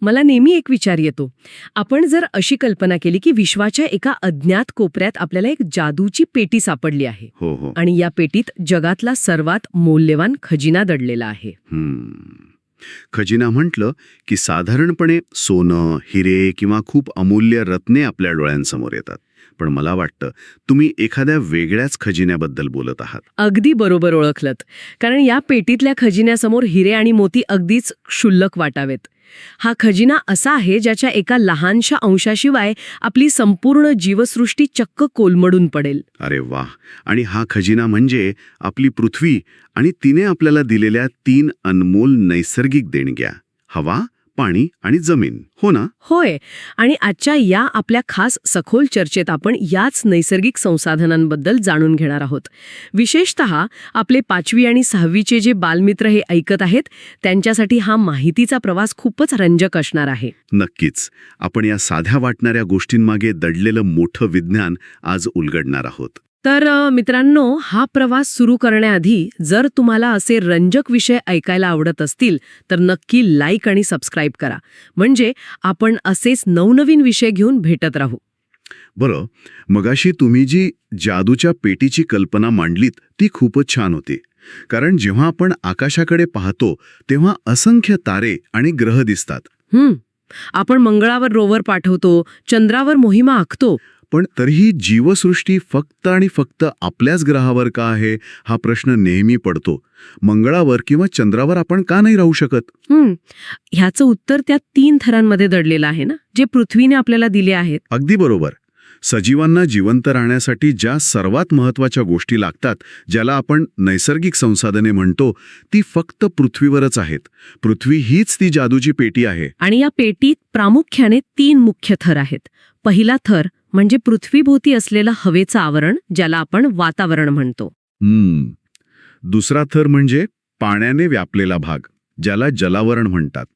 मला नेहमी एक विचार येतो. आपण जर अशी कल्पना केली की विश्वाच्या एका अज्ञात कोपऱ्यात आपल्याला एक जादूची पेटी सापडली आहे हो हो. आणि या पेटीत जगातला सर्वात मौल्यवान खजिना दडलेला आहे. खजिना म्हटलं की साधारणपणे सोनं, हिरे किंवा खूप अमूल्य रत्ने आपल्या डोळ्यांसमोर येतात. पण मला वाटतं तुम्ही एखाद्या वेगळ्याच खजिन्याबद्दल बोलत आहात. अगदी बरोबर ओळखलत. कारण या पेटीतल्या खजिन्यासमोर हिरे आणि मोती अगदीच क्षुल्लक वाटावेत. हा खजिना असा आहे ज्याच्या एका लहानशा अंशाशिवाय आपली संपूर्ण जीवसृष्टी चक्क कोलमडून पडेल. अरे वाह! आणि हा खजिना म्हणजे आपली पृथ्वी आणि तिने आपल्याला दिलेल्या 3 अनमोल नैसर्गिक देणग्या: हवा, पाणी आणि जमीन. हो ना? होय. आणि आजच्या या आपल्या खास सखोल चर्चेत आपण याच नैसर्गिक संसाधनांबद्दल जाणून घेणार आहोत. विशेषतः आपले 5वी आणि 6वीचे जे बालमित्र हे ऐकत आहेत त्यांच्यासाठी हा माहितीचा प्रवास खूपच रंजक असणार आहे. नक्कीच. आपण या साध्या वाटणाऱ्या गोष्टींमागे दडलेलं मोठं विज्ञान आज उलगडणार आहोत. तर मित्रांनो, हा प्रवास सुरू करण्याआधी जर तुम्हाला असे रंजक विषय ऐकायला आवडत असतील तर नक्की लाईक आणि सबस्क्राईब करा. म्हणजे आपण असेच नवनवीन विषय घेऊन भेटत राहू. बरं, मगाशी तुम्ही जी जादूच्या पेटीची कल्पना मांडलीत ती खूपच छान होती. कारण जेव्हा आपण आकाशाकडे पाहतो तेव्हा असंख्य तारे आणि ग्रह दिसतात. आपण मंगळावर रोवर पाठवतो, चंद्रावर मोहिमा आखतो. पण तरीही जीवसृष्टी फक्त आणि फक्त आपल्याच ग्रहावर का आहे हा प्रश्न नेहमी पडतो. मंगळावर किंवा चंद्रावर आपण का नाही राहू शकत? ह्याचं उत्तर त्या 3 थरांमध्ये दडलेलं आहे ना, जे पृथ्वीने आपल्याला दिले आहेत. अगदी बरोबर. सजीवांना जिवंत राहण्यासाठी ज्या सर्वात महत्त्वाच्या गोष्टी लागतात, ज्याला आपण नैसर्गिक संसाधने म्हणतो, ती फक्त पृथ्वीवरच आहेत. पृथ्वी हीच ती जादूची पेटी आहे. आणि या पेटीत प्रामुख्याने 3 मुख्य थर आहेत. पहिला थर म्हणजे पृथ्वीभोवती असलेलं हवेचं आवरण, ज्याला आपण वातावरण म्हणतो. दुसरा थर म्हणजे पाण्याने व्यापलेला भाग, ज्याला जलावरण म्हणतात.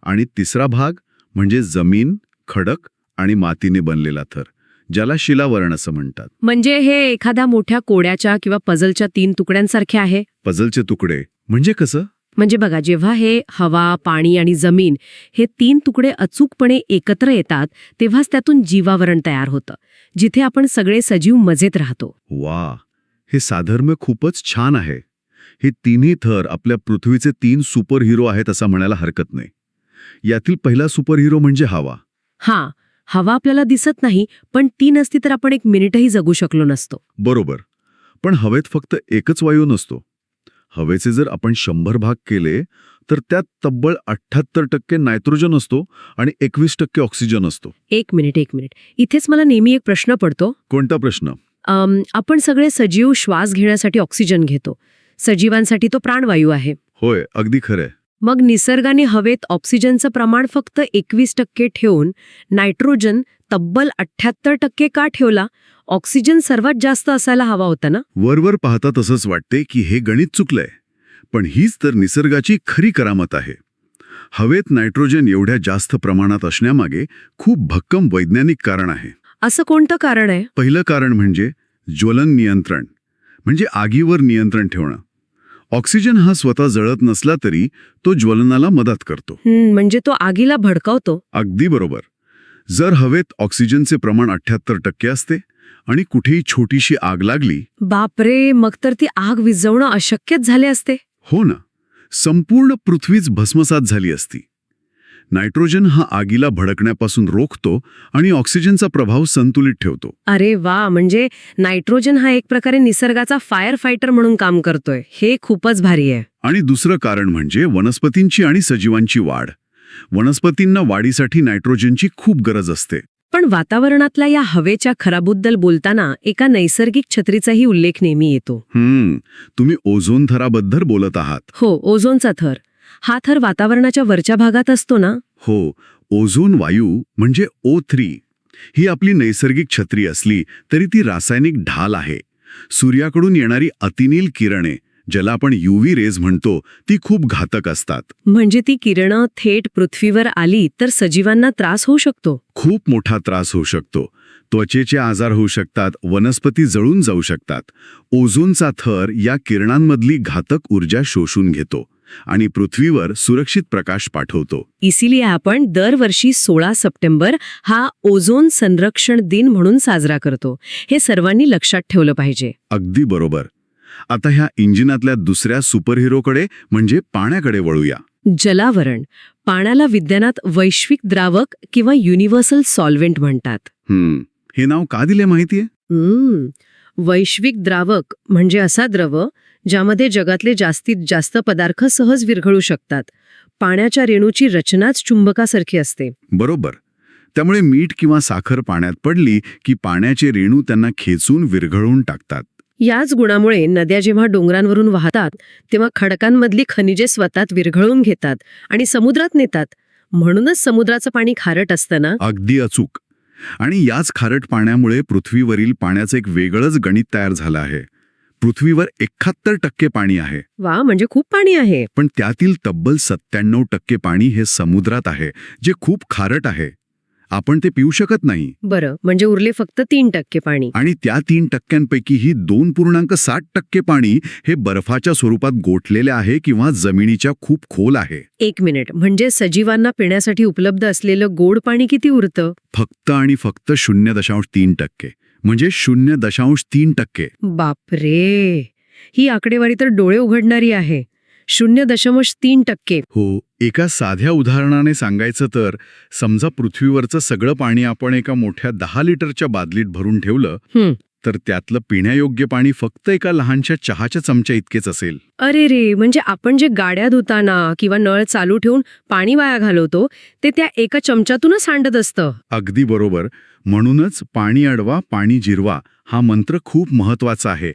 आणि तिसरा भाग म्हणजे जमीन, खडक आणि मातीने बनलेला थर, ज्याला शिलावरण असं म्हणतात. म्हणजे हे एखाद्या मोठ्या कोड्याच्या किंवा पझलच्या 3 तुकड्यांसारखे आहे. पझलचे तुकडे म्हणजे कसं? म्हणजे बघा, जेव्हा हे हवा, पाणी आणि जमीन हे 3 तुकडे अचूकपणे एकत्र येतात तेव्हाच त्यातून जीवावरण तयार होतं, जिथे आपण सगळे सजीव मजेत राहतो. वा, हे साधर्म्य खूपच छान आहे. हे तिन्ही थर आपल्या पृथ्वीचे 3 सुपर हिरो आहेत असं म्हणायला हरकत नाही. यातील पहिला सुपर हिरो म्हणजे हवा. हवा आपल्याला दिसत नाही, पण ती नसती तर आपण 1 मिनिटही जगू शकलो नसतो. बरोबर. पण हवेत फक्त एकच वायू नसतो. हवेचे जर आपण 100 भाग केले तर त्यात तब्बल 78% नायट्रोजन असतो आणि 21% ऑक्सिजन असतो. एक मिनिट. इथेच मला नेहमी एक प्रश्न पडतो. कोणता प्रश्न? आपण सगळे सजीव श्वास घेण्यासाठी ऑक्सिजन घेतो. सजीवांसाठी तो प्राणवायू आहे. होय, अगदी खरंय. मग निसर्गाने हवेत ऑक्सिजनचं प्रमाण फक्त 21% ठेवून नायट्रोजन तब्बल 78% का ठेवला? ऑक्सिजन सर्वात जास्त असायला हवा होता ना? वरवर पाहता तसंच वाटते की हे गणित चुकलंय. पण हीच तर निसर्गाची खरी करामत आहे. हवेत नायट्रोजन एवढ्या जास्त प्रमाणात असण्यामागे खूप भक्कम वैज्ञानिक कारण आहे. असं कोणतं कारण आहे? पहिलं कारण म्हणजे ज्वलन नियंत्रण, म्हणजे आगीवर नियंत्रण ठेवणं. ऑक्सिजन हा स्वतः जळत नसला तरी तो ज्वलनाला मदत करतो. म्हणजे तो आगीला भडकावतो. अगदी बरोबर. जर हवेत ऑक्सिजनचे प्रमाण 78% असते आणि कुठेही छोटीशी आग लागली, बापरे, मग तर ती आग विझवणं अशक्यच झाले असते. हो ना, संपूर्ण पृथ्वीच भस्मसात झाली असती. नायट्रोजन हा आगीला भडकण्यापासून रोखतो आणि ऑक्सिजनचा प्रभाव संतुलित ठेवतो. अरे वा, म्हणजे नायट्रोजन हा एक प्रकारे निसर्गाचा फायर फायटर म्हणून काम करतोय. हे खूपच भारी आहे. आणि दुसरं कारण म्हणजे वनस्पतींची आणि सजीवांची वाढ. वनस्पतींना वाढीसाठी नायट्रोजनची खूप गरज असते. पण वातावरणातल्या या हवेच्या खराबद्दल बोलताना एका नैसर्गिक छत्रीचाही उल्लेख नेहमी येतो. तुम्ही ओझोन थराबद्दल बोलत आहात. हो, ओझोनचा थर. हा थर वातावरणाच्या वरच्या भागात असतो ना? हो, ओझोन वायू म्हणजे O3 ही आपली नैसर्गिक छत्री असली तरी ती रासायनिक ढाल आहे. सूर्याकडून येणारी अतिनील किरणे, ज्याला आपण UV रेज म्हणतो, ती खूप घातक असतात. म्हणजे ती किरणं थेट पृथ्वीवर आली तर सजीवांना त्रास होऊ शकतो. खूप मोठा त्रास होऊ शकतो. त्वचेचे आजार होऊ शकतात, वनस्पती जळून जाऊ शकतात. ओझोनचा थर या किरणांमधली घातक ऊर्जा शोषून घेतो. आणि पृथ्वीवर सुरक्षित प्रकाश पाठवतो. इसिलिए आपण दरवर्षी 16 सप्टेंबर हा ओझोन संरक्षण दिन म्हणून साजरा करतो. हे सर्वांनी लक्षात ठेवलं पाहिजे. अगदी बरोबर. आता ह्या इंजिनातल्या दुसऱ्या सुपरहिरोकडे म्हणजे पाण्याकडे वळूया. जलावरण. पाण्याला विज्ञानात वैश्विक द्रावक किंवा युनिव्हर्सल सॉल्व्हेंट म्हणतात. हे नाव का दिले माहितीये? वैश्विक द्रावक म्हणजे असा द्रव ज्यामध्ये जगातले जास्तीत जास्त पदार्थ सहज विरघळू शकतात. पाण्याच्या रेणूची रचनाच चुंबकासारखी असते. बरोबर. त्यामुळे मीठ किंवा साखर पाण्यात पडली की पाण्याचे रेणू त्यांना खेचून विरघळून टाकतात. याच गुणामुळे नद्या जेव्हा डोंगरांवरून वाहतात तेव्हा खडकांमधली खनिजे स्वतःत विरघळून घेतात आणि समुद्रात नेतात. म्हणूनच समुद्राचं पाणी खारट असतं ना. अगदी अचूक. आणि याच खारट पाण्यामुळे पृथ्वीवरील पाण्याचं एक वेगळंच गणित तयार झालं आहे. पृथ्वीवर 71% पाणी आहे. वा, म्हणजे खूप पाणी आहे. पण त्यातील तब्बल 97% पाणी हे समुद्रात आहे, जे खूप खारट आहे. आपण ते पिऊ शकत नाही. बरं, म्हणजे उरले फक्त 3% पाणी. आणि त्या 3%पैकीही 2.7% पाणी हे बर्फाच्या स्वरूपात गोठलेले आहे किंवा जमिनीच्या खूप खोल आहे. 1 मिनिट, म्हणजे सजीवांना पिण्यासाठी उपलब्ध असलेलं गोड पाणी किती उरतं? फक्त आणि फक्त 0.3%. म्हणजे 0.3%. बापरे, ही आकडेवारी तर डोळे उघडणारी आहे. 0.3%. हो. एका साध्या उदाहरणाने सांगायचं तर, समजा पृथ्वीवरचं सगळं पाणी आपण एका मोठ्या 10 लिटरच्या बादलीत भरून ठेवलं, तर त्यातलं पिण्यायोग्य पाणी फक्त एका लहानशा चहाच्या चमच्या इतकेच असेल. अरे रे, म्हणजे आपण जे गाड्या धुताना किंवा नळ चालू ठेवून पाणी वाया घालवतो ते त्या एका चमच्यातूनच सांडत असतं. अगदी बरोबर. म्हणूनच पाणी अडवा, पाणी जिरवा हा मंत्र खूप महत्वाचा आहे.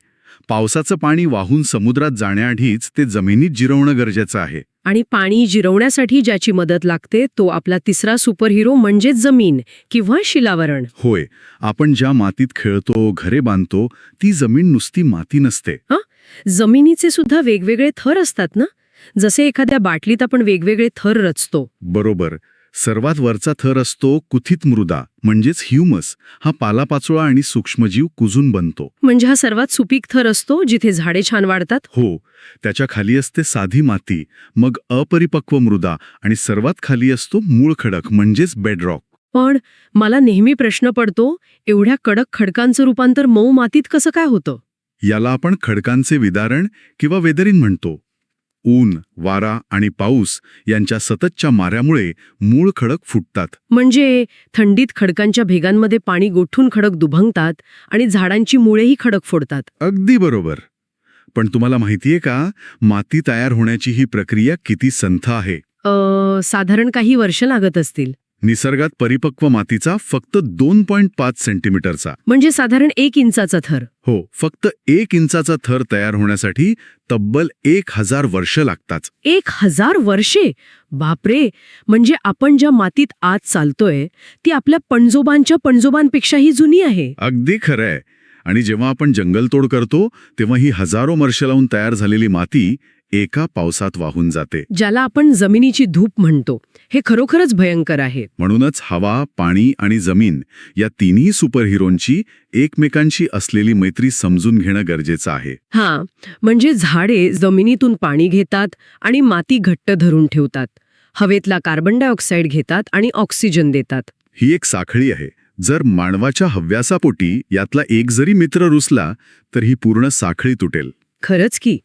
पावसाचं पाणी वाहून समुद्रात जाण्याआधीच ते जमिनीत जिरवणं गरजेचं आहे. आणि पाणी जिरवण्यासाठी ज्याची मदत लागते तो आपला तिसरा सुपरहिरो म्हणजे जमीन किंवा शिलावरण. होय. आपण ज्या मातीत खेळतो, घरे बांधतो, ती जमीन नुसती माती नसते. जमिनीचे सुद्धा वेगवेगळे थर असतात ना, जसे एखाद्या बाटलीत आपण वेगवेगळे थर रचतो. बरोबर. सर्वात वरचा थर असतो कुथित मृदा, म्हणजेच ह्युमस. हा पालापाचोळा आणि सूक्ष्मजीव कुजून बनतो. म्हणजे हा सर्वात सुपीक थर असतो जिथे झाडे छान वाढतात. हो. त्याच्या खाली असते साधी माती, मग अपरिपक्व मृदा आणि सर्वात खाली असतो मूळ खडक म्हणजेच बेडरॉक. पण मला नेहमी प्रश्न पडतो, एवढ्या कडक खडकांचं रूपांतर मऊ मातीत कसं काय होतं? याला आपण खडकांचे विदारण किंवा वेदरिंग म्हणतो. ऊन, वारा आणि पाऊस यांच्या सततच्या माऱ्यामुळे मूळ खडक फुटतात. म्हणजे थंडीत खडकांच्या भेगांमध्ये पाणी गोठून खडक दुभंगतात आणि झाडांची मुळेही खडक फोडतात. अगदी बरोबर. पण तुम्हाला माहितीये का, माती तयार होण्याची ही प्रक्रिया किती संथ आहे? साधारण काही वर्ष लागत असतील. निसर्गात परिपक्व मातीचा फक्त 2.5 सेंटीमीटरचा, म्हणजे साधारण 1 इंचाचा थर. हो, फक्त 1 इंचाचा थर तयार होण्यासाठी तब्बल 1000 वर्ष लागतात. 1000 वर्षे? बापरे, म्हणजे आपण ज्या मातीत आज चालतोय ती आपल्या पणजोबांपेक्षाही जुनी आहे. अगदी खरंय. आणि जेव्हा आपण जंगलतोड करतो तेव्हा ही हजारो वर्ष लावून तयार झालेली माती एका पावसात वाहून जाते, ज्याला आपण जमिनीची धूप म्हणतो. हे खरोखरच भयंकर आहे. म्हणूनच हवा, पाणी आणि जमीन या तिन्ही सुपरहिरोंची एकमेकांशी असलेली मैत्री समजून घेणं गरजेचं आहे. म्हणजे झाडे जमिनीतून पाणी घेतात आणि माती घट्ट धरून ठेवतात. हवेतला कार्बन डायऑक्साईड घेतात आणि ऑक्सिजन देतात. ही एक साखळी आहे. जर मानवाच्या हव्यासापोटी यातला एक जरी मित्र रुसला तर ही पूर्ण साखळी तुटेल. खरंच की.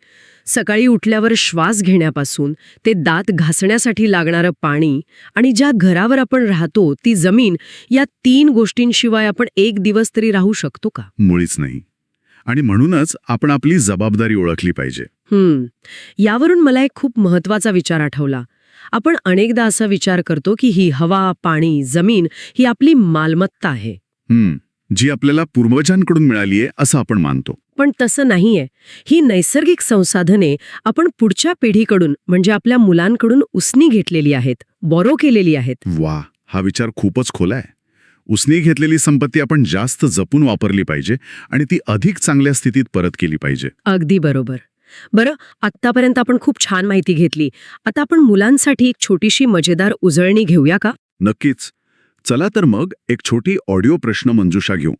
सकाळी उठल्यावर श्वास घेण्यापासून ते दात घासण्यासाठी लागणारं पाणी आणि ज्या घरावर आपण राहतो ती जमीन, या 3 गोष्टींशिवाय आपण एक दिवस तरी राहू शकतो का? मुळीच नाही. आणि म्हणूनच आपण आपली जबाबदारी ओळखली पाहिजे. यावरून मला एक खूप महत्वाचा विचार आठवला. आपण अनेकदा असा विचार करतो की ही हवा, पाणी, जमीन ही आपली मालमत्ता आहे, जी आपल्याला पूर्वजांकडून मिळालीये असं आपण मानतो. पण तसं नाहीये. ही नैसर्गिक संसाधने आपण पुढच्या पिढीकडून म्हणजे आपल्या मुलांकडून उसनी घेतलेली आहेत, बॉरो केलेली आहेत. वा, हा विचार खूपच खोल आहे. उसनी घेतलेली संपत्ती आपण जास्त जपून वापरली पाहिजे आणि ती अधिक चांगल्या स्थितीत परत केली पाहिजे. अगदी बरोबर. बरं, आत्तापर्यंत आपण खूप छान माहिती घेतली. आता आपण मुलांसाठी एक छोटीशी मजेदार उजळणी घेऊया का? नक्कीच. चला तर मग एक छोटी ऑडिओ प्रश्न मंजुषा घेऊ.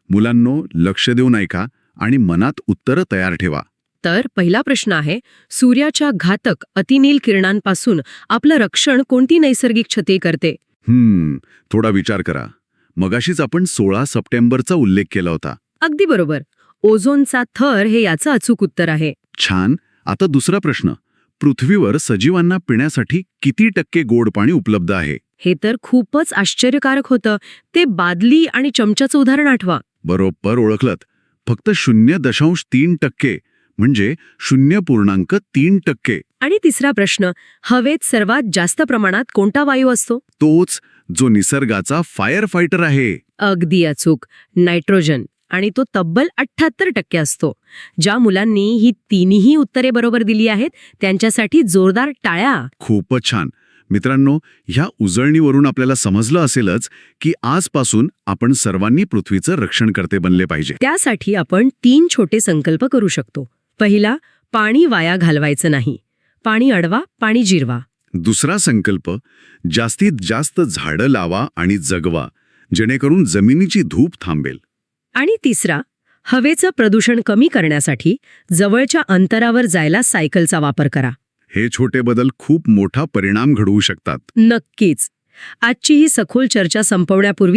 मुलांनो, लक्ष देऊन ऐका आणि मनात उत्तरं तयार ठेवा. तर पहिला प्रश्न आहे, सूर्याच्या घातक अतिनील किरणांपासून आपलं रक्षण कोणती नैसर्गिक छत्री करते? थोडा विचार करा. मगाशीच आपण 16 सप्टेंबरचा उल्लेख केला होता. अगदी बरोबर. ओझोनचा थर हे याचं अचूक उत्तर आहे. छान. आता दुसरा प्रश्न. पृथ्वीवर सजीवांना पिण्यासाठी किती टक्के गोड पाणी उपलब्ध आहे? हे तर खूपच आश्चर्यकारक होतं. ते बादली आणि चमच्याचं उदाहरण आठवा. बरोबर ओळखलत. फक्त 0.3% म्हणजे 0.3%. आणि तिसरा प्रश्न, हवेत सर्वात जास्त प्रमाणात कोणता वायू असतो? तोच जो निसर्गाचा फायर फायटर आहे. अगदी अचूक, नायट्रोजन. आणि तो तब्बल 78% असतो. ज्या मुलांनी ही तिन्ही उत्तरे बरोबर दिली आहेत त्यांच्यासाठी जोरदार टाळ्या. खूपच छान. मित्रांनो, ह्या उजळणीवरून आपल्याला समजलं असेलच की आजपासून आपण सर्वांनी पृथ्वीचं रक्षणकर्ते बनले पाहिजे. त्यासाठी आपण 3 छोटे संकल्प करू शकतो. पहिला, पाणी वाया घालवायचं नाही. पाणी अडवा, पाणी जिरवा. दुसरा संकल्प, जास्तीत जास्त झाडं लावा आणि जगवा, जेणेकरून जमिनीची धूप थांबेल. आणि तिसरा, हवेचं प्रदूषण कमी करण्यासाठी जवळच्या अंतरावर जायला सायकलचा वापर करा. हे छोटे बदल खूप मोठा परिणाम घडवू शकतात. नक्कीच. आजची ही सखोल चर्चा संपवण्यापूर्वी